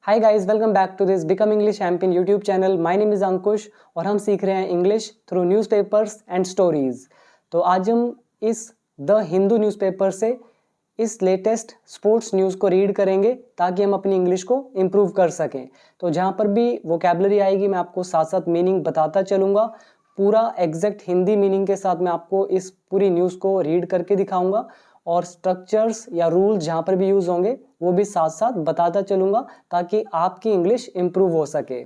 Hi guys, welcome back to this become English champion YouTube channel. My name is Ankush और हम सीख रहे हैं English through newspapers and stories. तो आज हम इस द हिंदू न्यूज़पेपर से इस लेटेस्ट स्पोर्ट्स न्यूज़ को रीड करेंगे ताकि हम अपनी इंग्लिश को इम्प्रूव कर सकें। तो जहाँ पर भी वोकैबुलरी आएगी मैं आपको साथ साथ मीनिंग बताता चलूँगा। पूरा एग्जैक्ट हिंदी मीनिंग के साथ मैं आपको इस पूरी न्यूज़ को रीड करके दिखाऊंगा और स्ट्रक्चर्स या रूल्स जहाँ पर भी यूज़ होंगे वो भी साथ साथ बताता चलूँगा ताकि आपकी इंग्लिश इम्प्रूव हो सके।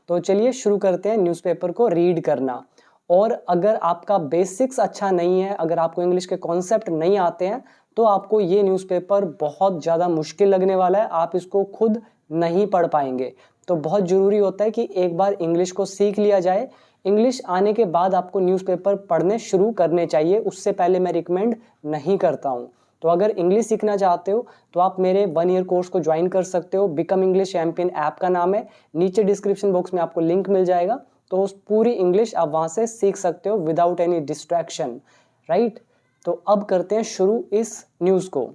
तो चलिए शुरू करते हैं न्यूज़पेपर को रीड करना। और अगर आपका बेसिक्स अच्छा नहीं है, अगर आपको इंग्लिश के कॉन्सेप्ट नहीं आते हैं तो आपको ये न्यूज़पेपर बहुत ज़्यादा मुश्किल लगने वाला है, आप इसको खुद नहीं पढ़ पाएंगे। तो बहुत ज़रूरी होता है कि एक बार इंग्लिश को सीख लिया जाए। इंग्लिश आने के बाद आपको न्यूज़पेपर पढ़ने शुरू करने चाहिए, उससे पहले मैं रिकमेंड नहीं करता हूँ। तो अगर इंग्लिश सीखना चाहते हो तो आप मेरे 1 ईयर कोर्स को ज्वाइन कर सकते हो। बिकम इंग्लिश चैंपियन ऐप का नाम है, नीचे डिस्क्रिप्शन बॉक्स में आपको लिंक मिल जाएगा। तो उस पूरी इंग्लिश आप वहाँ से सीख सकते हो विदाउट एनी डिस्ट्रैक्शन, राइट। तो अब करते हैं शुरू इस न्यूज़ को।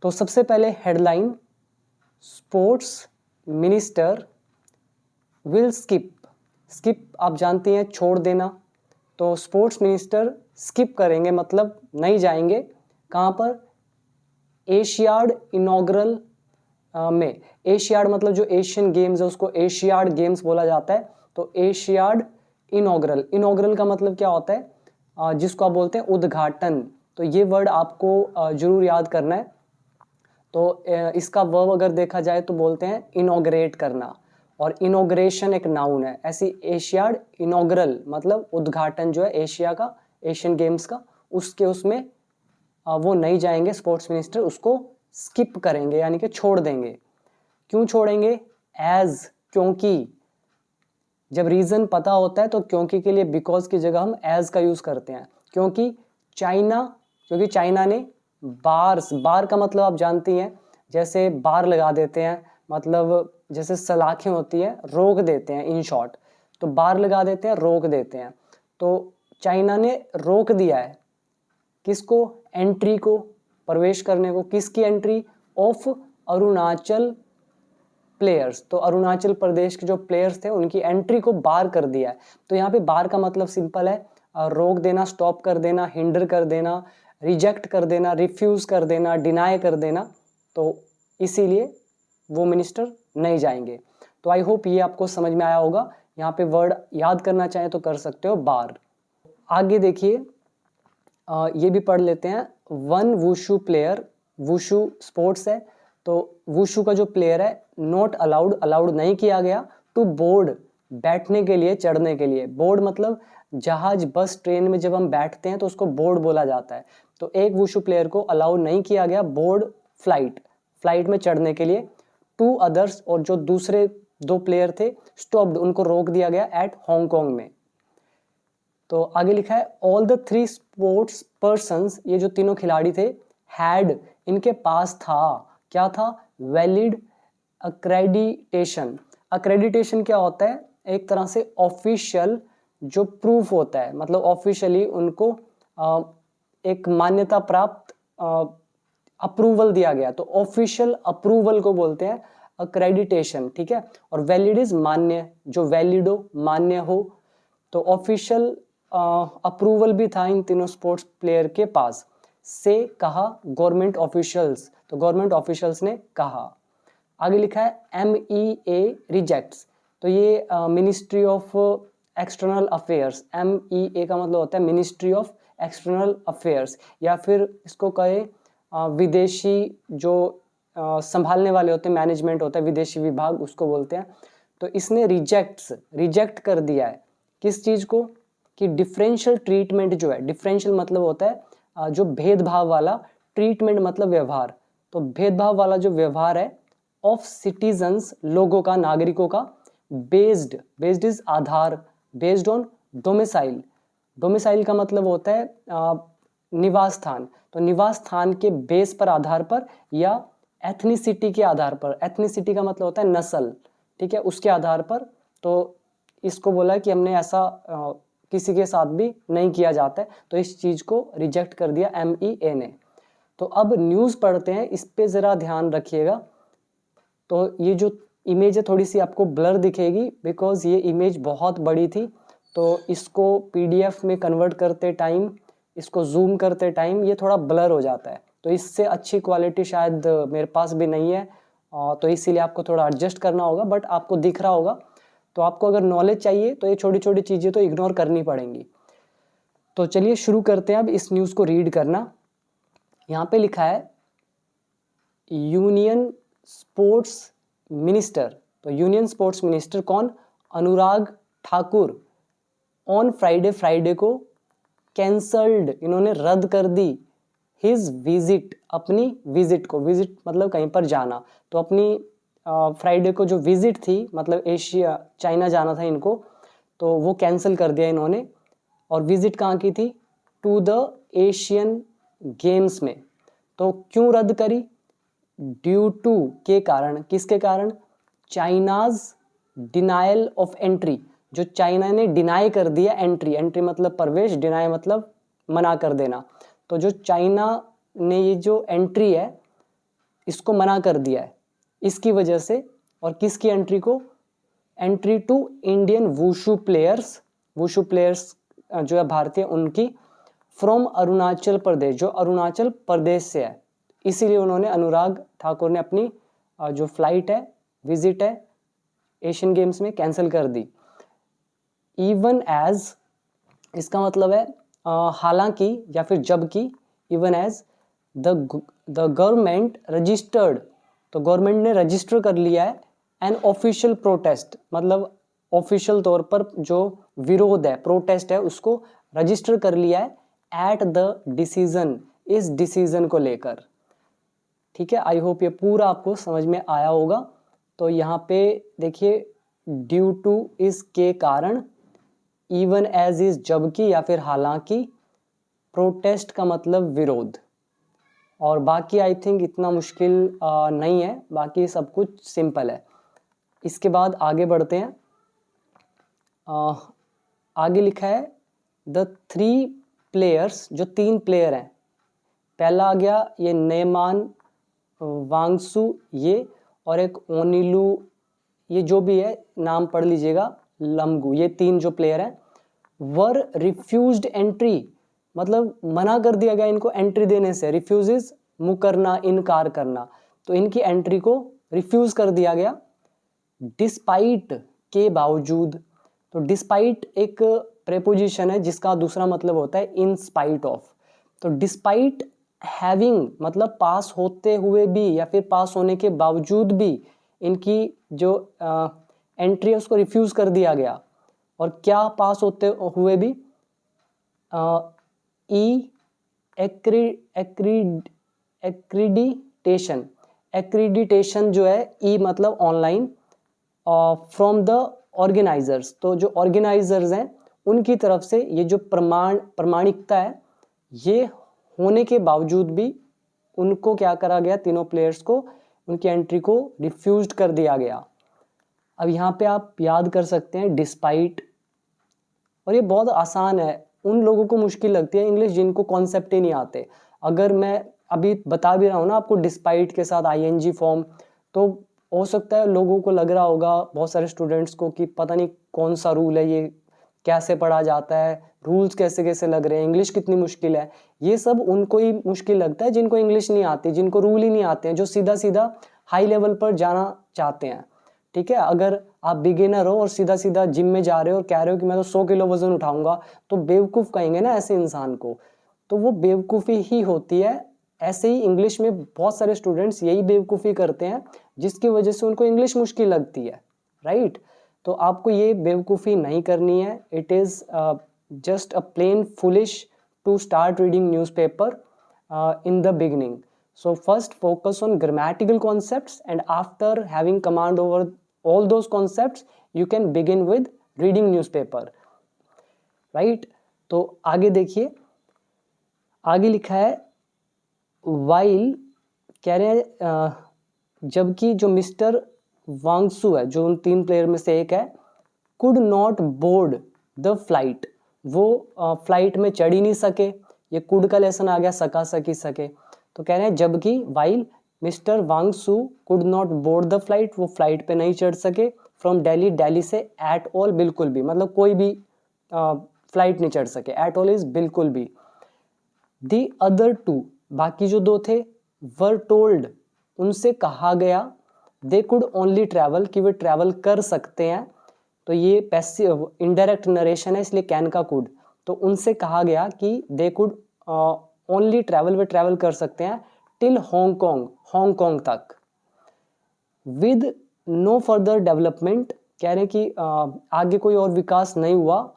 तो सबसे पहले headline, sports minister will skip. Skip आप जानते हैं छोड़ देना, तो स्पोर्ट्स मिनिस्टर स्किप करेंगे मतलब नहीं जाएंगे। कहाँ पर? एशियाड इनॉग्रल में। एशियाड मतलब जो एशियन गेम्स है उसको एशियाड गेम्स बोला जाता है। तो एशियाड इनॉग्रल, इनॉग्रल का मतलब क्या होता है? जिसको आप बोलते हैं उद्घाटन। तो ये वर्ड आपको जरूर याद करना है। तो इसका वर्ब अगर देखा जाए तो बोलते हैं इनॉग्रेट करना, और इनॉग्रेशन एक नाउन है। ऐसी एशियाड इनॉग्रल मतलब उद्घाटन जो है एशिया का, एशियन गेम्स का, उसके उसमें वो नहीं जाएंगे स्पोर्ट्स मिनिस्टर, उसको स्किप करेंगे यानी कि छोड़ देंगे। क्यों छोड़ेंगे? एज, क्योंकि। जब रीजन पता होता है तो क्योंकि के लिए बिकॉज की जगह हम एज का यूज करते हैं। क्योंकि चाइना ने बार्स, बार का मतलब आप जानती हैं, जैसे बार लगा देते हैं, मतलब जैसे सलाखें होती हैं, रोक देते हैं इन शॉर्ट। तो बार लगा देते हैं, रोक देते हैं। तो चाइना ने रोक दिया है किसको? एंट्री को, प्रवेश करने को। किसकी एंट्री? Of Arunachal players. तो अरुणाचल प्रदेश के जो प्लेयर्स थे उनकी एंट्री को बार कर दिया है। तो यहाँ पे बार का मतलब सिंपल है, रोक देना, स्टॉप कर देना, हिंडर कर देना, रिजेक्ट कर देना, रिफ्यूज कर देना, डिनाई कर देना। तो इसीलिए वो मिनिस्टर नहीं जाएंगे। तो आई होप ये आपको समझ में आया होगा। यहाँ पे वर्ड याद करना चाहे तो कर सकते हो, बार। आगे देखिए, ये भी पढ़ लेते हैं। One wushu player, wushu sports है, तो वुशु का जो प्लेयर है नॉट अलाउड, अलाउड नहीं किया गया, टू बोर्ड, बैठने के लिए, चढ़ने के लिए। बोर्ड मतलब जहाज, बस, ट्रेन में जब हम बैठते हैं तो उसको बोर्ड बोला जाता है। तो एक वुशु प्लेयर को अलाउ नहीं किया गया बोर्ड फ्लाइट, फ्लाइट में चढ़ने के लिए। टू अदर्स, और जो दूसरे 2 प्लेयर थे, स्टॉप्ड, उनको रोक दिया गया एट हांगकांग में। तो आगे लिखा है ऑल द 3 स्पोर्ट्स पर्सन्स, ये जो तीनों खिलाड़ी थे, हैड, इनके पास था, क्या था? Valid accreditation. अक्रेडिटेशन क्या होता है? एक तरह से ऑफिशियल जो प्रूफ होता है, मतलब ऑफिशियली उनको एक मान्यता प्राप्त अप्रूवल दिया गया। तो ऑफिशियल अप्रूवल को बोलते हैं अक्रेडिटेशन, ठीक है। और वैलिड इज मान्य, जो वैलिड हो, मान्य हो। तो ऑफिशियल अप्रूवल भी था इन तीनों स्पोर्ट्स प्लेयर के पास। से कहा गवर्नमेंट ऑफिशियल्स, तो गवर्नमेंट ऑफिशियल्स ने कहा। आगे लिखा है MEA रिजेक्ट्स, तो ये ministry of external affairs. MEA का मतलब होता है मिनिस्ट्री ऑफ एक्सटर्नल अफेयर्स, या फिर इसको कहे विदेशी जो संभालने वाले होते हैं, मैनेजमेंट होता है, विदेशी विभाग उसको बोलते हैं। तो इसने रिजेक्ट कर दिया है किस चीज को? कि डिफरेंशियल ट्रीटमेंट जो है, डिफरेंशियल मतलब होता है जो भेदभाव वाला, ट्रीटमेंट मतलब व्यवहार। तो भेदभाव वाला जो व्यवहार है ऑफ सिटीजन्स, लोगों का, नागरिकों का, based, based is Aadhaar, based on domicile. Domicile का मतलब होता है निवास स्थान। तो निवास स्थान के बेस पर, आधार पर, या एथनिसिटी के आधार पर। एथनिसिटी का मतलब होता है नस्ल, ठीक है, उसके आधार पर। तो इसको बोला कि हमने ऐसा किसी के साथ भी नहीं किया जाता है, तो इस चीज को रिजेक्ट कर दिया MEA ने। तो अब न्यूज पढ़ते हैं, इस पे जरा ध्यान रखिएगा। तो ये जो इमेज है थोड़ी सी आपको ब्लर दिखेगी बिकॉज ये इमेज बहुत बड़ी थी, तो इसको पीडीएफ में कन्वर्ट करते टाइम, इसको जूम करते टाइम ये थोड़ा ब्लर हो जाता है, तो इससे अच्छी क्वालिटी शायद मेरे पास भी नहीं है, तो इसीलिए आपको थोड़ा एडजस्ट करना होगा, बट आपको दिख रहा होगा। तो आपको अगर नॉलेज चाहिए तो ये छोटी छोटी चीज़ें तो इग्नोर करनी पड़ेंगी। तो चलिए शुरू करते हैं अब इस न्यूज़ को रीड करना। यहाँ पे लिखा है यूनियन स्पोर्ट्स मिनिस्टर, तो यूनियन स्पोर्ट्स मिनिस्टर कौन? अनुराग ठाकुर ऑन फ्राइडे को कैंसल्ड, इन्होंने रद्द कर दी हिज विजिट, अपनी विजिट को, विजिट मतलब कहीं पर जाना, तो अपनी फ्राइडे को जो विजिट थी मतलब एशिया चाइना जाना था इनको, तो वो कैंसिल कर दिया इन्होंने। और विजिट कहाँ की थी? टू द एशियन गेम्स में। तो क्यों रद्द करी? ड्यू टू के कारण, किसके कारण? चाइनाज डिनायल ऑफ एंट्री, जो चाइना ने डिनाई कर दिया एंट्री, एंट्री मतलब प्रवेश, डिनाई मतलब मना कर देना, तो जो चाइना ने ये जो एंट्री है इसको मना कर दिया है इसकी वजह से। और किसकी एंट्री को? Entry to Indian wushu players, wushu players जो है भारतीय, उनकी फ्रॉम अरुणाचल प्रदेश, जो अरुणाचल प्रदेश से है, इसीलिए उन्होंने, अनुराग ठाकुर ने अपनी जो फ्लाइट है, विजिट है एशियन गेम्स में कैंसिल कर दी। इवन एज, इसका मतलब है हालांकि या फिर जबकि, even as the government registered, तो गवर्नमेंट ने रजिस्टर कर लिया है एन ऑफिशियल प्रोटेस्ट, मतलब ऑफिशियल तौर पर जो विरोध है, प्रोटेस्ट है, उसको रजिस्टर कर लिया है एट द डिसीजन, इस डिसीजन को लेकर। ठीक है, आई होप ये पूरा आपको समझ में आया होगा। तो यहाँ पे देखिए ड्यू टू इस के कारण, इवन एज इज जबकि या फिर हालांकि, प्रोटेस्ट का मतलब विरोध। और बाकी आई थिंक इतना मुश्किल नहीं है, बाकी सब कुछ सिंपल है। इसके बाद आगे बढ़ते हैं। आगे लिखा है द 3 प्लेयर्स, जो 3 प्लेयर हैं, पहला आ गया ये नेमान वांगसु, ये, और एक ओनिलू, ये जो भी है नाम पढ़ लीजिएगा, लमगू, ये 3 जो प्लेयर हैं वर रिफ्यूज्ड एंट्री, मतलब मना कर दिया गया इनको एंट्री देने से। रिफ्यूज इज मुकरना, इनकार करना, तो इनकी एंट्री को रिफ्यूज कर दिया गया। डिस्पाइट, के बावजूद, तो डिस्पाइट एक प्रेपोजिशन है जिसका दूसरा मतलब होता है इन स्पाइट ऑफ, तो डिस्पाइट हैविंग मतलब पास होते हुए भी या फिर पास होने के बावजूद भी इनकी जो एंट्री है उसको रिफ्यूज कर दिया गया। और क्या पास होते हुए भी? एक्रीडिटेशन, एक्रीडिटेशन जो है, ई मतलब ऑनलाइन, फ्रॉम द ऑर्गेनाइजर्स, तो जो ऑर्गेनाइजर्स हैं उनकी तरफ से ये जो प्रमाणिकता है, ये होने के बावजूद भी उनको क्या करा गया? तीनों प्लेयर्स को उनकी एंट्री को रिफ्यूज्ड कर दिया गया। अब यहाँ पे आप याद कर सकते हैं डिस्पाइट, और ये बहुत आसान है, उन लोगों को मुश्किल लगती है इंग्लिश जिनको कॉन्सेप्ट ही नहीं आते। अगर मैं अभी बता भी रहा हूँ ना आपको डिस्पाइट के साथ आईएनजी फॉर्म, तो हो सकता है लोगों को लग रहा होगा, बहुत सारे स्टूडेंट्स को, कि पता नहीं कौन सा रूल है, ये कैसे पढ़ा जाता है, रूल्स कैसे कैसे लग रहे हैं, इंग्लिश कितनी मुश्किल है। ये सब उनको ही मुश्किल लगता है जिनको इंग्लिश नहीं आती, जिनको रूल ही नहीं आते हैं, जो सीधा सीधा हाई लेवल पर जाना चाहते हैं। ठीक है, अगर आप बिगिनर हो और सीधा सीधा जिम में जा रहे हो और कह रहे हो कि मैं तो 100 किलो वजन उठाऊंगा, तो बेवकूफ़ कहेंगे ना ऐसे इंसान को, तो वो बेवकूफ़ी ही होती है। ऐसे ही इंग्लिश में बहुत सारे स्टूडेंट्स यही बेवकूफ़ी करते हैं जिसकी वजह से उनको इंग्लिश मुश्किल लगती है, राइट। तो आपको ये बेवकूफ़ी नहीं करनी है। It is just a plain foolish to start reading newspaper in the beginning. So first focus on grammatical concepts, and after having command over all those concepts you can begin with reading newspaper, right। तो आगे देखिए, आगे लिखा है while, कह रहे हैं जबकि जो मिस्टर वांगसू है, जो उन 3 प्लेयर में से एक है, could not board the flight, वो फ्लाइट में चढ़ ही नहीं सके। ये कुड का लेसन आ गया, सका, सकी, सके, तो कह रहे हैं जबकि while mister Wang Su could not board the flight, वो फ्लाइट पे नहीं चढ़ सके। फ्रॉम दिल्ली, दिल्ली से एट ऑल, बिल्कुल भी, मतलब कोई भी फ्लाइट नहीं चढ़ सके। एट ऑल इज बिल्कुल भी। दी अदर टू, बाकी जो दो थे, वर टोल्ड, उनसे कहा गया, दे कुड ओनली ट्रैवल, कि वे ट्रैवल कर सकते हैं। तो ये पैसिव इनडायरेक्ट नरेशन है, इसलिए कैन का कुड। तो उनसे कहा गया कि they could only travel, way travel कर सकते हैं टिल हांगकांग, हांगकांग तक। विद नो फर्दर डेवलपमेंट, कह रहे हैं कि आगे कोई और विकास नहीं हुआ।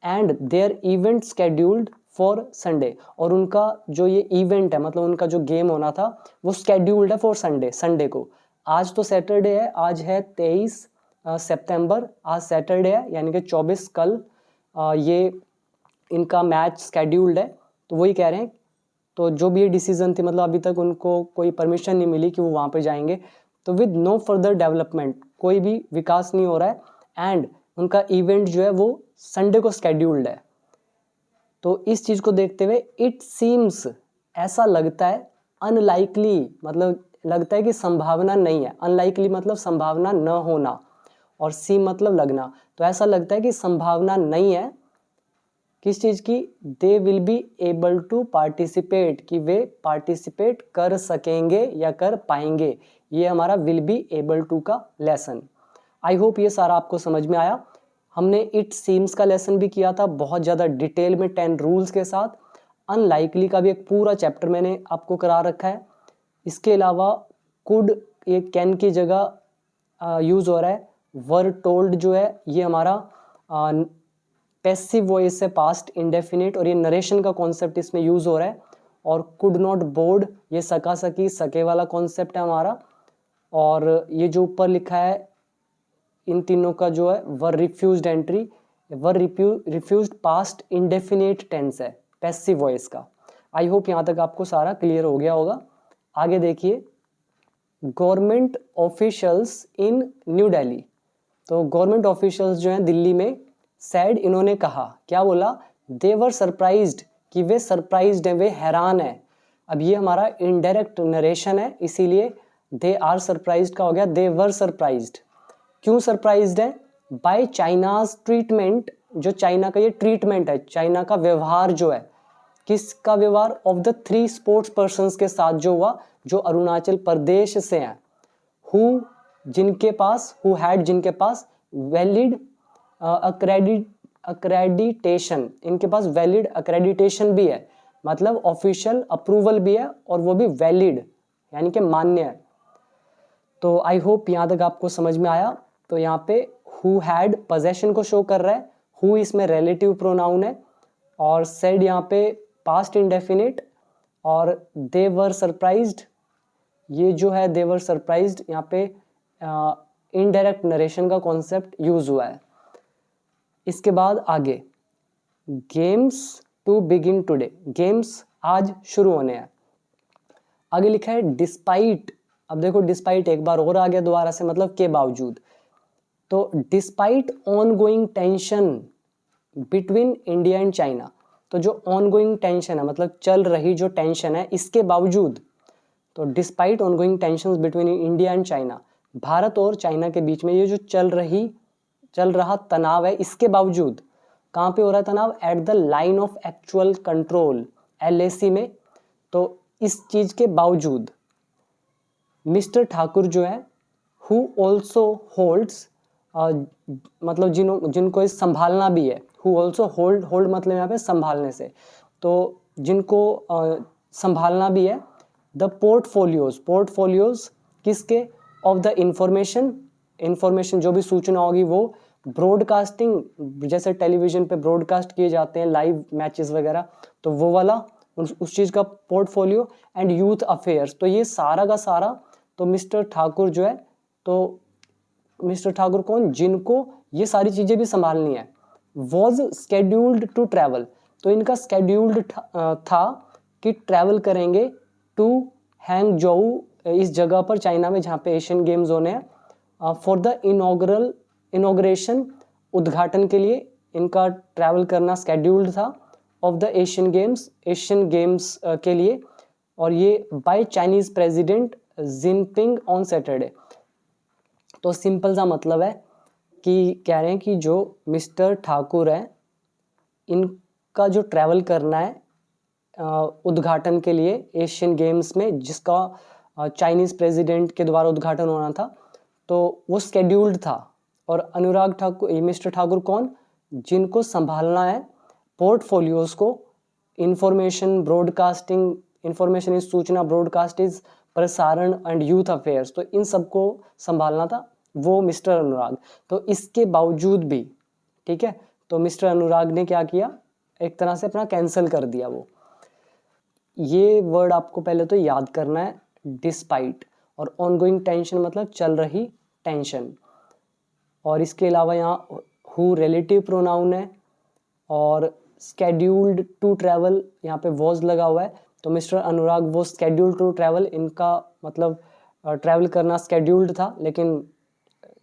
And their event scheduled for Sunday, और उनका जो ये इवेंट है, मतलब उनका जो गेम होना था, वो स्केड्यूल्ड है फॉर संडे, संडे को। आज तो सैटरडे है, आज है 23 सितंबर, आज सैटरडे है, यानी कि 24 कल ये इनका मैच स्केड्यूल्ड है। तो वही कह रहे हैं, तो जो भी ये डिसीजन थी, मतलब अभी तक उनको कोई परमिशन नहीं मिली कि वो वहाँ पे जाएंगे। तो विद नो फर्दर डेवलपमेंट, कोई भी विकास नहीं हो रहा है। एंड उनका इवेंट जो है वो संडे को स्केड्यूल्ड है। तो इस चीज़ को देखते हुए इट सीम्स, ऐसा लगता है, अनलाइकली, मतलब लगता है कि संभावना नहीं है। अनलाइकली मतलब संभावना न होना, और सीम मतलब लगना। तो ऐसा लगता है कि संभावना नहीं है किस चीज़ की, they will be able to participate, कि वे पार्टिसिपेट कर सकेंगे या कर पाएंगे। ये हमारा विल बी एबल टू का लेसन। आई होप ये सारा आपको समझ में आया। हमने इट सीम्स का लेसन भी किया था बहुत ज़्यादा डिटेल में 10 रूल्स के साथ। अनलाइकली का भी एक पूरा चैप्टर मैंने आपको करा रखा है। इसके अलावा कुड, ये कैन की जगह यूज़ हो रहा है। वर टोल्ड जो है ये हमारा पैसिव वॉइस से पास्ट इंडेफिनिट, और ये नरेशन का कॉन्सेप्ट इसमें यूज़ हो रहा है। और कुड नॉट बोर्ड, ये सका सकी, सके वाला कॉन्सेप्ट है हमारा। और ये जो ऊपर लिखा है इन तीनों का जो है वर रिफ्यूज्ड एंट्री, वर रिफ्यूज्ड पास्ट इंडेफिनिट टेंस है पैसिव वॉइस का। आई होप यहाँ तक आपको सारा क्लियर हो गया होगा। आगे देखिए, government officials in new Delhi. तो गवर्नमेंट ऑफिशियल्स जो हैं दिल्ली में, सैड, इन्होंने कहा, क्या बोला, दे वर सरप्राइज्ड, कि वे सरप्राइज्ड हैं, वे हैरान हैं। अब ये हमारा इनडायरेक्ट नरेशन है, इसीलिए दे आर सरप्राइज्ड का हो गया दे वर सरप्राइज्ड। क्यों सरप्राइज्ड है, बाय चाइनाज ट्रीटमेंट, जो चाइना का ये ट्रीटमेंट है, चाइना का व्यवहार जो है, किसका व्यवहार, ऑफ द 3 स्पोर्ट्स पर्सन्स के साथ जो हुआ, जो अरुणाचल प्रदेश से हैं, हु, जिनके पास, हु हैड, जिनके पास वैलिड अक्रेडिटेशन, इनके पास वैलिड अक्रेडिटेशन भी है, मतलब ऑफिशियल अप्रूवल भी है, और वो भी वैलिड, यानी कि मान्य है। तो आई होप यहाँ तक आपको समझ में आया। तो यहाँ पे हु हैड पोजेशन को शो कर रहा है, हु इसमें रिलेटिव प्रोनाउन है, और सेड यहाँ पे पास्ट इंडेफिनिट, और दे वर सरप्राइज्ड, ये जो है दे वर सरप्राइज्ड, यहाँ पे इनडायरेक्ट नरेशन का कॉन्सेप्ट यूज हुआ है। इसके बाद आगे, games to begin today, games आज शुरू होने हैं। आगे लिखा है डिस्पाइट। अब देखो डिस्पाइट एक बार और आ गया दोबारा से, मतलब के बावजूद। तो despite ongoing tension between India and China, तो जो ऑनगोइंग टेंशन है, मतलब चल रही जो टेंशन है, इसके बावजूद, तो despite ongoing tensions between India and China, Bharat और चाइना के बीच में ये जो चल रहा तनाव है, इसके बावजूद, कहाँ पे हो रहा है तनाव, at the line of actual control, LAC में। तो इस चीज के बावजूद मिस्टर ठाकुर जो है, हु ऑल्सो होल्ड्स, मतलब जिनको इस संभालना भी है, हु ऑल्सो होल्ड मतलब यहाँ पे संभालने से, तो जिनको संभालना भी है, द पोर्टफोलियोज किसके, ऑफ द इंफॉर्मेशन जो भी सूचना होगी वो ब्रॉडकास्टिंग, जैसे टेलीविजन पे ब्रॉडकास्ट किए जाते हैं लाइव मैचेस वगैरह, तो वो वाला उस चीज़ का पोर्टफोलियो, एंड यूथ अफेयर्स, तो ये सारा का सारा, तो मिस्टर ठाकुर जो है, तो मिस्टर ठाकुर कौन, जिनको ये सारी चीज़ें भी संभालनी है, वॉज स्केड्यूल्ड टू ट्रैवल, तो इनका स्केड्यूल्ड था कि ट्रैवल करेंगे टू हैंगजोऊ, इस जगह पर चाइना में जहाँ पे एशियन गेम्स होने हैं, फॉर द इनॉग्रेशन, उद्घाटन के लिए इनका ट्रैवल करना स्केड्यूल्ड था, ऑफ द एशियन गेम्स के लिए, और ये by Chinese president Jinping on Saturday. तो सिंपल सा मतलब है कि कह रहे हैं कि जो मिस्टर ठाकुर हैं इनका जो ट्रैवल करना है उद्घाटन के लिए एशियन गेम्स में, जिसका चाइनीज़ प्रेसिडेंट के द्वारा उद्घाटन होना था, तो वो स्केड्यूल्ड था। और अनुराग ठाकुर, मिस्टर ठाकुर कौन, जिनको संभालना है पोर्टफोलियोज को, इंफॉर्मेशन ब्रॉडकास्टिंग, इंफॉर्मेशन इज सूचना, ब्रॉडकास्ट इज प्रसारण एंड यूथ अफेयर्स, तो इन सबको संभालना था वो मिस्टर अनुराग। तो इसके बावजूद भी, ठीक है, तो मिस्टर अनुराग ने क्या किया, एक तरह से अपना कैंसिल कर दिया वो। ये वर्ड आपको पहले तो याद करना है, डिस्पाइट, और ऑनगोइंग टेंशन मतलब चल रही टेंशन। और इसके अलावा यहाँ हु रिलेटिव प्रोनाउन है, और स्केड्यूल्ड टू ट्रैवल यहाँ पे वॉज लगा हुआ है, तो मिस्टर अनुराग वो स्केड्यूल्ड टू ट्रैवल, इनका मतलब ट्रैवल करना स्केड्यूल्ड था, लेकिन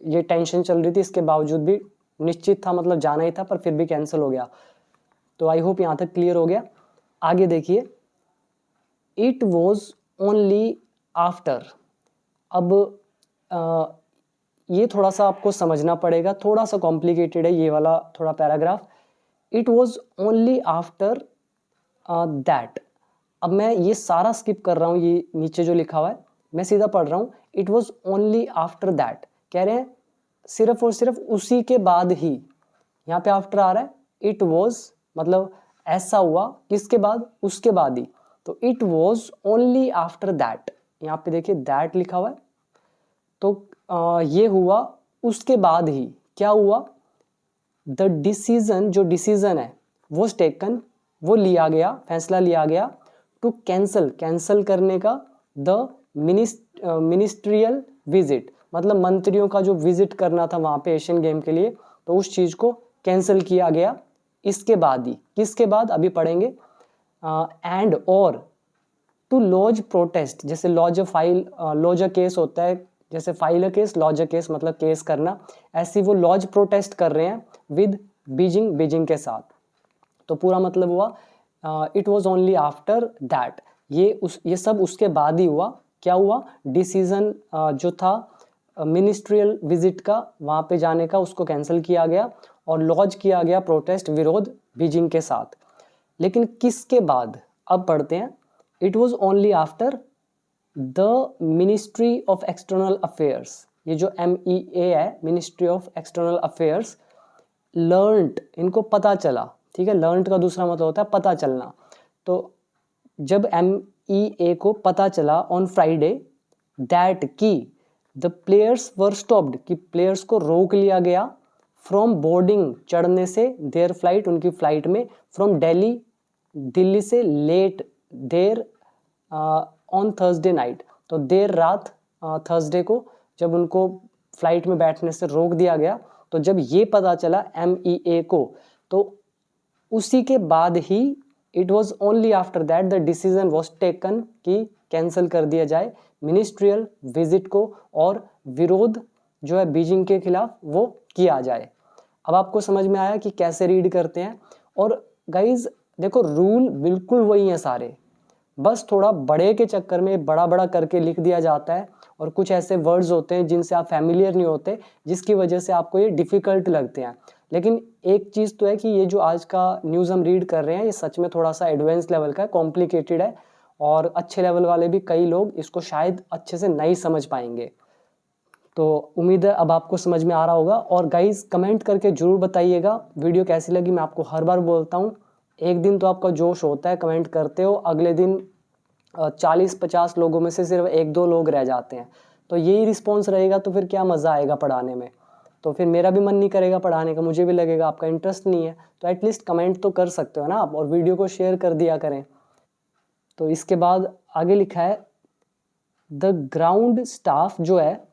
ये टेंशन चल रही थी, इसके बावजूद भी निश्चित था, मतलब जाना ही था, पर फिर भी कैंसिल हो गया। तो आई होप यहाँ तक क्लियर हो गया। आगे देखिए, इट वॉज ओनली आफ्टर। अब ये थोड़ा सा आपको समझना पड़ेगा, थोड़ा सा कॉम्प्लिकेटेड है ये वाला थोड़ा paragraph. It was only after that. अब मैं ये सारा स्किप कर रहा हूँ, ये नीचे जो लिखा हुआ है मैं सीधा पढ़ रहा हूँ। It was only after that, कह रहे हैं सिर्फ और सिर्फ उसी के बाद ही। यहाँ पे आफ्टर आ रहा है, इट वॉज मतलब ऐसा हुआ, किसके बाद, उसके बाद ही। तो it was only after that, यहाँ पे देखिए दैट लिखा हुआ है, तो ये हुआ उसके बाद ही। क्या हुआ, द डिसीजन, जो डिसीजन है वो टेकन, वो लिया गया, फैसला लिया गया, टू कैंसल, कैंसल करने का, द मिनिस्ट्रियल विजिट, मतलब मंत्रियों का जो विजिट करना था वहाँ पे एशियन गेम के लिए, तो उस चीज़ को कैंसिल किया गया इसके बाद ही। किसके बाद, अभी पढ़ेंगे। एंड और टू लॉज प्रोटेस्ट, जैसे lodge file, lodge a case होता है, जैसे file a case, lodge a case मतलब केस करना, ऐसी वो लॉज प्रोटेस्ट कर रहे हैं विद बीजिंग, बीजिंग के साथ। तो पूरा मतलब हुआ it was only after that, ये सब उसके बाद ही हुआ। क्या हुआ, डिसीजन जो था मिनिस्ट्रियल विजिट का, वहाँ पे जाने का, उसको कैंसिल किया गया और लॉज किया गया प्रोटेस्ट, विरोध बीजिंग के साथ। लेकिन किसके बाद, अब पढ़ते हैं। It was only after the ministry of external affairs, ये जो MEA है, ministry of external affairs, learned, इनको पता चला, ठीक है, लर्नड का दूसरा मतलब होता है पता चलना। तो जब MEA को पता चला ऑन फ्राइडे, दैट की द प्लेयर्स वर स्टॉप्ड, कि प्लेयर्स को रोक लिया गया, फ्रॉम बोर्डिंग, चढ़ने से, देयर फ्लाइट, उनकी फ्लाइट में, फ्रॉम दिल्ली, दिल्ली से, लेट, देर ऑन थर्सडे नाइट, तो देर रात थर्सडे को जब उनको फ्लाइट में बैठने से रोक दिया गया, तो जब ये पता चला MEA को, तो उसी के बाद ही, it was only after that the decision was taken, कि कैंसिल कर दिया जाए मिनिस्ट्रियल विजिट को, और विरोध जो है बीजिंग के खिलाफ वो किया जाए। अब आपको समझ में आया कि कैसे रीड करते हैं। और गाइज देखो, रूल बिल्कुल वही है सारे, बस थोड़ा बड़े के चक्कर में बड़ा बड़ा करके लिख दिया जाता है, और कुछ ऐसे वर्ड्स होते हैं जिनसे आप फैमिलियर नहीं होते, जिसकी वजह से आपको ये डिफ़िकल्ट लगते हैं। लेकिन एक चीज़ तो है कि ये जो आज का न्यूज़ हम रीड कर रहे हैं, ये सच में थोड़ा सा एडवांस लेवल का है, कॉम्प्लिकेटेड है, और अच्छे लेवल वाले भी कई लोग इसको शायद अच्छे से नहीं समझ पाएंगे। तो उम्मीद है अब आपको समझ में आ रहा होगा। और गाइज कमेंट करके ज़रूर बताइएगा वीडियो कैसी लगी। मैं आपको हर बार बोलता हूँ, एक दिन तो आपका जोश होता है, कमेंट करते हो, अगले दिन 40-50 लोगों में से सिर्फ 1-2 लोग रह जाते हैं। तो यही रिस्पॉन्स रहेगा तो फिर क्या मज़ा आएगा पढ़ाने में। तो फिर मेरा भी मन नहीं करेगा पढ़ाने का, मुझे भी लगेगा आपका इंटरेस्ट नहीं है। तो एटलीस्ट कमेंट तो कर सकते हो ना आप, और वीडियो को शेयर कर दिया करें। तो इसके बाद आगे लिखा है, द ग्राउंड स्टाफ जो है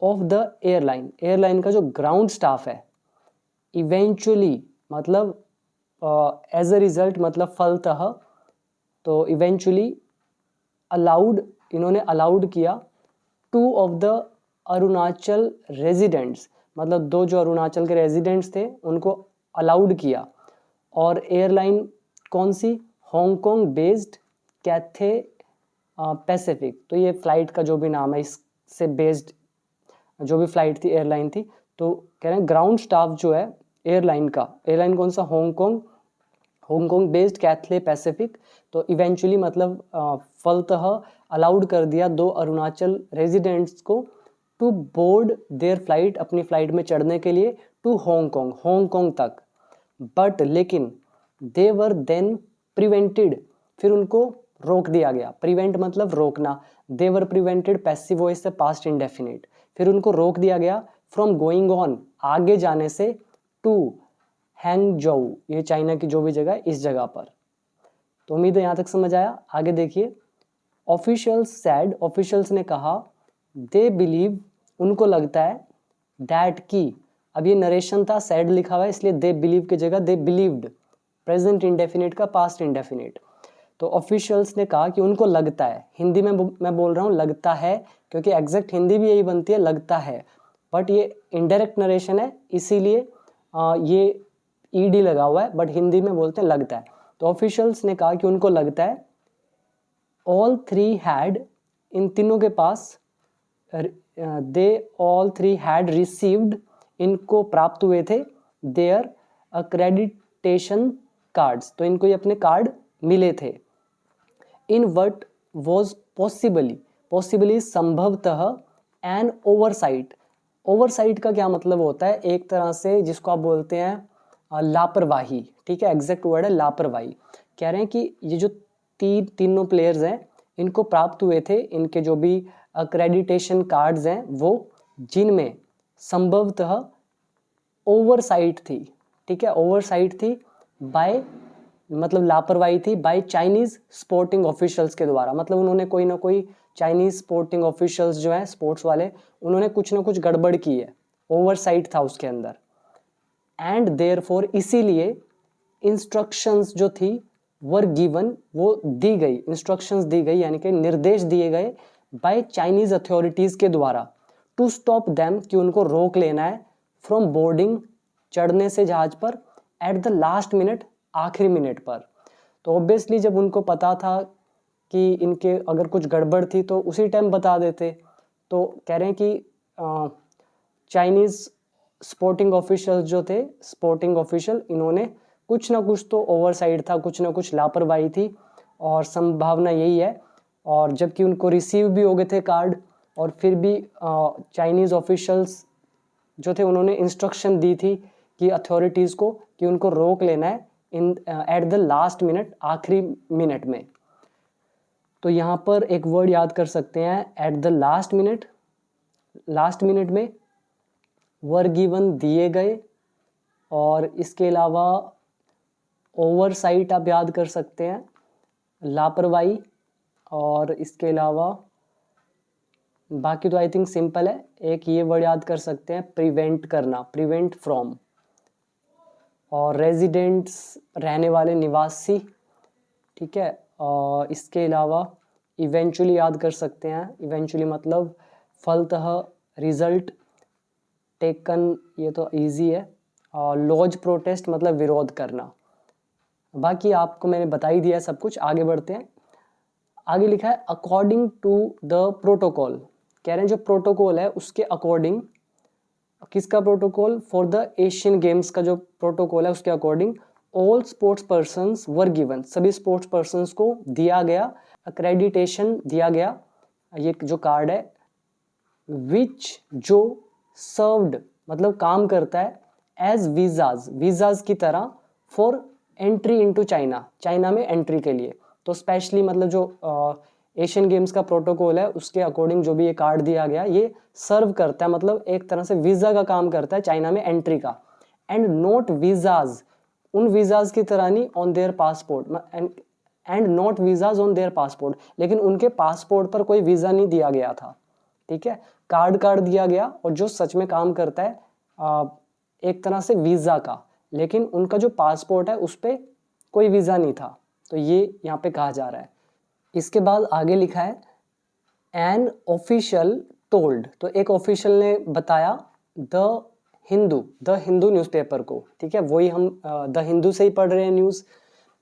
ऑफ द एयरलाइन, एयरलाइन का जो ग्राउंड स्टाफ है, इवेंचुअली मतलब एज अ रिजल्ट मतलब फलतः, तो इवेंचुअली अलाउड, इन्होंने अलाउड किया, 2 ऑफ द अरुणाचल रेजिडेंट्स, मतलब 2 जो अरुणाचल के रेजिडेंट्स थे उनको अलाउड किया। और एयरलाइन कौन सी, हांगकांग बेस्ड कैथे पैसिफिक। तो ये फ्लाइट का जो भी नाम है, इससे बेस्ड जो भी फ्लाइट थी, एयरलाइन थी। तो कह रहे हैं ग्राउंड स्टाफ जो है एयरलाइन का, एयरलाइन कौन सा, हांगकांग बेस्ड कैथले पैसिफिक। तो इवेंचुअली मतलब फलतः अलाउड कर दिया 2 अरुणाचल रेजिडेंट्स को टू बोर्ड देयर फ्लाइट, अपनी फ्लाइट में चढ़ने के लिए, टू हांगकांग तक। बट लेकिन दे वर देन प्रिवेंटेड, फिर उनको रोक दिया गया। प्रिवेंट मतलब रोकना, दे वर प्रिवेंटेड पैसिव वॉइस से पास्ट इंडेफिनिट, फिर उनको रोक दिया गया फ्रॉम गोइंग ऑन, आगे जाने से, टू हैंगजोउ, ये चाइना की जो भी जगह है, इस जगह पर। तो उम्मीद है यहाँ तक समझ आया। आगे देखिए, ऑफिशियल्स ने कहा, दे बिलीव, उनको लगता है, दैट की, अब ये नरेशन था, सैड लिखा हुआ है, इसलिए दे बिलीव की जगह दे बिलीव्ड, प्रेजेंट इंडेफिनिट का पास्ट इंडेफिनिट। तो ऑफिशियल्स ने कहा कि उनको लगता है, हिंदी में मैं बोल रहा हूँ लगता है, क्योंकि एग्जैक्ट हिंदी भी यही बनती है, लगता है, बट ये इनडायरेक्ट नरेशन है, इसीलिए ये ईडी लगा हुआ है, बट हिंदी में बोलते हैं लगता है। तो ऑफिशियल्स ने कहा कि उनको लगता है, ऑल थ्री हैड, इन तीनों के पास, they all three had received, इनको प्राप्त हुए थे, देयर अक्रेडिटेशन कार्ड्स, तो इनको ये अपने कार्ड मिले थे। इन वट वॉज पॉसिबली संभवतः एन ओवरसाइट। ओवरसाइट का क्या मतलब होता है, एक तरह से जिसको आप बोलते हैं लापरवाही, ठीक है, एग्जैक्ट वर्ड है लापरवाही। कह रहे हैं कि ये जो तीनों प्लेयर्स हैं, इनको प्राप्त हुए थे इनके जो भी अक्रेडिटेशन कार्ड्स हैं, वो जिनमें संभवतः ओवरसाइट थी, ठीक है, ओवरसाइट थी बाय, मतलब लापरवाही थी, बाय चाइनीज स्पोर्टिंग ऑफिशियल्स के द्वारा, मतलब उन्होंने कोई ना कोई चाइनीज स्पोर्टिंग ऑफिशियल्स जो हैं स्पोर्ट्स वाले, उन्होंने कुछ ना कुछ गड़बड़ की है, ओवरसाइट था उसके अंदर। एंड देयरफॉर, इसीलिए इंस्ट्रक्शंस जो थी वर गिवन, वो दी गई, इंस्ट्रक्शंस दी गई, यानी कि निर्देश दिए गए बाय चाइनीज अथॉरिटीज के द्वारा, टू स्टॉप देम, कि उनको रोक लेना है, फ्रॉम बोर्डिंग, चढ़ने से जहाज पर, एट द लास्ट मिनट, आखिरी मिनट पर। तो ऑब्वियसली जब उनको पता था कि इनके अगर कुछ गड़बड़ थी तो उसी टाइम बता देते। तो कह रहे हैं कि चाइनीज स्पोर्टिंग ऑफिशियल्स जो थे, स्पोर्टिंग ऑफिशियल, इन्होंने कुछ ना कुछ तो ओवरसाइड था, कुछ ना कुछ लापरवाही थी, और संभावना यही है। और जबकि उनको रिसीव भी हो गए थे कार्ड, और फिर भी चाइनीज ऑफिशियल्स जो थे उन्होंने इंस्ट्रक्शन दी थी कि अथॉरिटीज़ को, कि उनको रोक लेना है इन एट द लास्ट मिनट, आखिरी मिनट में। तो यहाँ पर एक वर्ड याद कर सकते हैं, at the last minute, last minute में, वर गिवन दिए गए, और इसके अलावा ओवरसाइट आप याद कर सकते हैं, लापरवाही, और इसके अलावा बाकी तो आई थिंक सिंपल है। एक ये वर्ड याद कर सकते हैं, प्रिवेंट करना, प्रिवेंट फ्रॉम, और रेजिडेंट्स रहने वाले, निवासी, ठीक है। और इसके अलावा इवेंचुअली याद कर सकते हैं, इवेंचुअली मतलब फलतः, रिजल्ट, टेकन, ये तो इजी है, और लॉज प्रोटेस्ट मतलब विरोध करना। बाकी आपको मैंने बता ही दिया सब कुछ। आगे बढ़ते हैं। आगे लिखा है अकॉर्डिंग टू द प्रोटोकॉल, कह रहे हैं जो प्रोटोकॉल है उसके अकॉर्डिंग, किसका protocol, for the Asian games का जो प्रोटोकॉल है उसके according, all sports persons were given, सभी स्पोर्ट्स पर्सन्स को दिया गया, अक्रेडिटेशन दिया गया, ये जो कार्ड है, विच, जो, सर्व्ड मतलब काम करता है, एज वीजाज, वीजाज की तरह, for entry into China, China में एंट्री के लिए। तो स्पेशली मतलब जो एशियन गेम्स का प्रोटोकॉल है उसके अकॉर्डिंग जो भी ये कार्ड दिया गया, ये सर्व करता है, मतलब एक तरह से वीज़ा का काम करता है चाइना में एंट्री का। एंड नॉट वीज़ाज, उन वीज़ाज की तरह नहीं, on their passport, and not visas on their passport, लेकिन उनके पासपोर्ट पर कोई वीज़ा नहीं दिया गया था, ठीक है, कार्ड दिया गया, और जो सच में काम करता है एक तरह से वीज़ा का, लेकिन उनका जो पासपोर्ट है उस पर कोई वीज़ा नहीं था। तो ये यहाँ पे कहा जा रहा है। इसके बाद आगे लिखा है एन ऑफिशियल टोल्ड, तो एक ऑफिशियल ने बताया द हिंदू न्यूज़पेपर को, ठीक है, वही हम द हिंदू से ही पढ़ रहे हैं न्यूज़।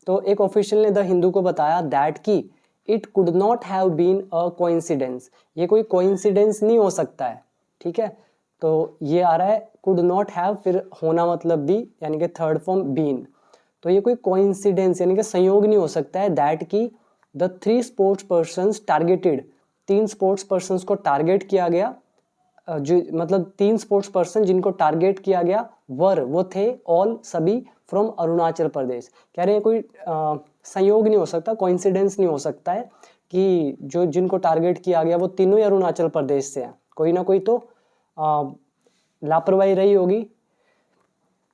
तो एक ऑफिशियल ने द हिंदू को बताया दैट की it could not have been a coincidence, ये कोई कोइंसिडेंस नहीं हो सकता है, ठीक है। तो ये आ रहा है कुड नॉट हैव, फिर होना मतलब बी, यानी कि थर्ड फॉर्म बीन। तो ये कोई कोइंसिडेंस यानी कि संयोग नहीं हो सकता है दैट की the 3 sports persons targeted, 3 sports persons को टारगेट किया गया, जो मतलब 3 स्पोर्ट्स पर्सन जिनको टारगेट किया गया वो थे ऑल सभी फ्रॉम अरुणाचल प्रदेश। कह रहे हैं कोई संयोग नहीं हो सकता, कोइंसिडेंस नहीं हो सकता है कि जो जिनको टारगेट किया गया वो तीनों ही अरुणाचल प्रदेश से हैं, कोई ना कोई तो लापरवाही रही होगी।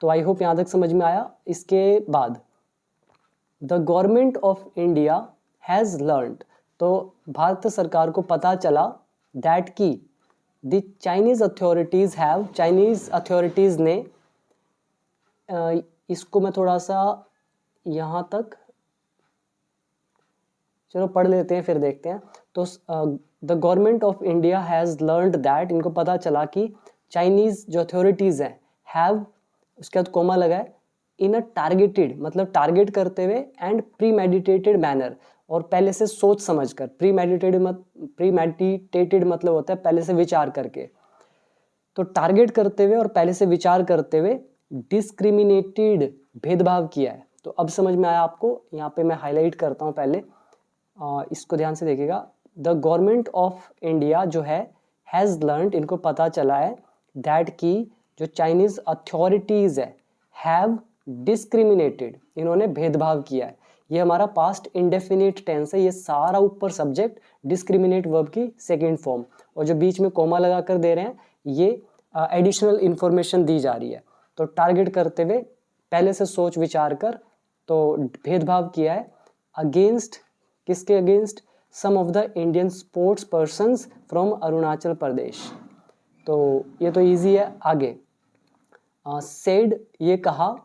तो आई होप यहाँ तक समझ में आया। इसके बाद the government of India has learned, तो भारत सरकार को पता चला दैट की द चाइनीज़ अथॉरिटीज़ ने, इसको मैं थोड़ा सा यहाँ तक चलो पढ़ लेते हैं फिर देखते हैं। तो the government of India has learned that, इनको पता चला कि चाइनीज़ जो अथॉरिटीज़ हैं हैव, उसके बाद कोमा लगा है, इन अ टारगेटेड मतलब टारगेट करते हुए एंड प्री मेडिटेटेड मैनर, और पहले से सोच समझ कर, प्री मेडिटेटेड मतलब होता है पहले से विचार करके, तो टारगेट करते हुए और पहले से विचार करते हुए डिस्क्रिमिनेटेड भेदभाव किया है। तो अब समझ में आया आपको, यहाँ पे मैं हाईलाइट करता हूँ पहले, इसको ध्यान से देखिएगा। द गवर्नमेंट ऑफ इंडिया जो है हैज़ लर्नड, इनको पता चला है दैट की जो चाइनीज़ अथॉरिटीज़ है हैव डिस्क्रिमिनेटेड, इन्होंने भेदभाव किया है। ये हमारा पास्ट इंडेफिनिट टेंस है, ये सारा ऊपर सब्जेक्ट डिस्क्रिमिनेट वर्ब की सेकेंड फॉर्म, और जो बीच में कोमा लगा कर दे रहे हैं ये एडिशनल इंफॉर्मेशन दी जा रही है। तो टारगेट करते हुए पहले से सोच विचार कर तो भेदभाव किया है अगेंस्ट, किसके against, some of the Indian sports persons from Arunachal Pradesh. तो ये तो इजी है। आगे सेड, ये कहा,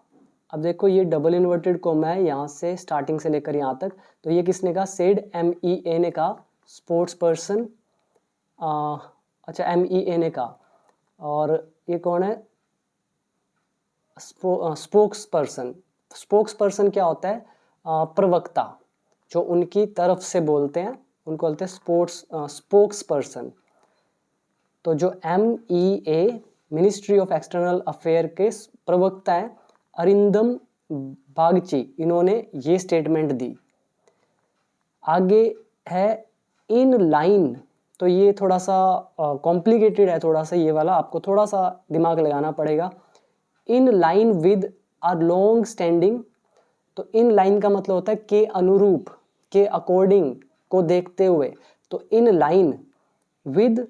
अब देखो ये डबल इन्वर्टेड कोमा है यहाँ से स्टार्टिंग से लेकर यहाँ तक, तो ये किसने कहा, सेड MEA ने कहा, स्पोर्ट्स पर्सन, अच्छा MEA ने कहा, और ये कौन है, स्पोक्स पर्सन। स्पोक्स पर्सन क्या होता है, प्रवक्ता, जो उनकी तरफ से बोलते हैं उनको बोलते हैं स्पोक्स पर्सन। तो जो MEA ministry of external affair के प्रवक्ता हैं अरिंदम बागची, इन्होंने ये स्टेटमेंट दी। आगे है इन लाइन, तो ये थोड़ा सा कॉम्प्लिकेटेड है, थोड़ा सा ये वाला आपको थोड़ा सा दिमाग लगाना पड़ेगा। In line with our long standing, तो इन लाइन का मतलब होता है के अनुरूप, के अकॉर्डिंग, को देखते हुए। तो in line with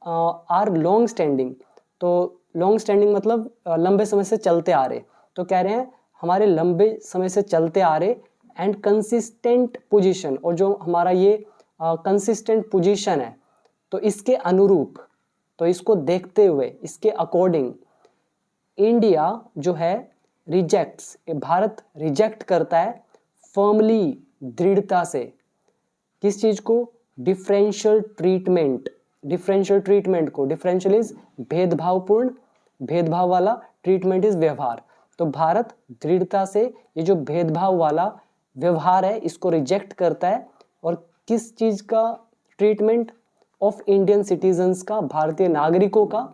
our long standing, तो लॉन्ग स्टैंडिंग मतलब लंबे समय से चलते आ रहे, तो कह रहे हैं हमारे लंबे समय से चलते आ रहे एंड कंसिस्टेंट पोजीशन, और जो हमारा ये कंसिस्टेंट पोजीशन है तो इसके अनुरूप, तो इसको देखते हुए, इसके अकॉर्डिंग इंडिया जो है रिजेक्ट्स, भारत रिजेक्ट करता है फर्मली, दृढ़ता से, किस चीज को, डिफरेंशियल ट्रीटमेंट, डिफरेंशियल ट्रीटमेंट को, डिफरेंशियल इज भेदभावपूर्ण, भेदभाव वाला, ट्रीटमेंट इज व्यवहार। तो भारत दृढ़ता से ये जो भेदभाव वाला व्यवहार है इसको रिजेक्ट करता है, और किस चीज का ट्रीटमेंट, ऑफ इंडियन सिटीजन्स का, भारतीय नागरिकों का,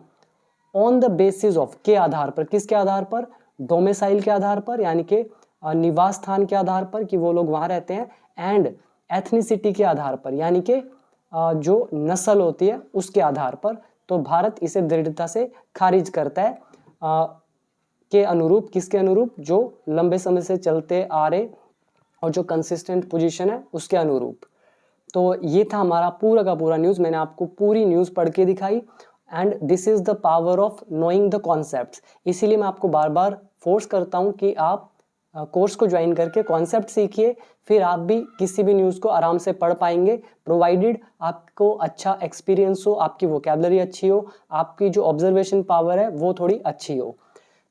ऑन द बेसिस ऑफ, के आधार पर, किसके आधार पर, डोमिसाइल के आधार पर, यानी कि निवास स्थान के आधार पर कि वो लोग वहां रहते हैं, एंड एथनिसिटी के आधार पर, यानी कि जो नस्ल होती है उसके आधार पर। तो भारत इसे दृढ़ता से खारिज करता है के अनुरूप, किसके अनुरूप, जो लंबे समय से चलते आ रहे और जो कंसिस्टेंट पोजीशन है उसके अनुरूप। तो ये था हमारा पूरा का पूरा न्यूज़, मैंने आपको पूरी न्यूज़ पढ़ के दिखाई, and this is the power of knowing the concepts. इसीलिए मैं आपको बार बार फोर्स करता हूँ कि आप कोर्स को ज्वाइन करके कॉन्सेप्ट सीखिए, फिर आप भी किसी भी न्यूज़ को आराम से पढ़ पाएंगे, प्रोवाइडेड आपको अच्छा एक्सपीरियंस हो, आपकी वोकैबुलरी अच्छी हो, आपकी जो ऑब्जर्वेशन पावर है वो थोड़ी अच्छी हो।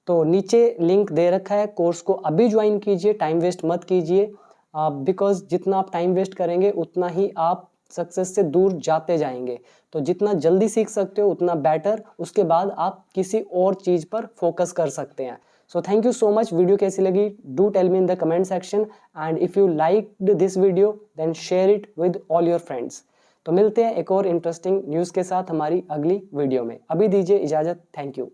तो नीचे लिंक दे रखा है, कोर्स को अभी ज्वाइन कीजिए, टाइम वेस्ट मत कीजिए, बिकॉज जितना आप टाइम वेस्ट करेंगे उतना ही आप सक्सेस से दूर जाते जाएंगे। तो जितना जल्दी सीख सकते हो उतना बेटर, उसके बाद आप किसी और चीज़ पर फोकस कर सकते हैं। So thank you so much. Video कैसी लगी do tell me in the comment section, and if you like this video then share it with all your friends. तो मिलते हैं एक और इंटरेस्टिंग न्यूज़ के साथ हमारी अगली वीडियो में. अभी दीजिए इजाज़त. Thank you.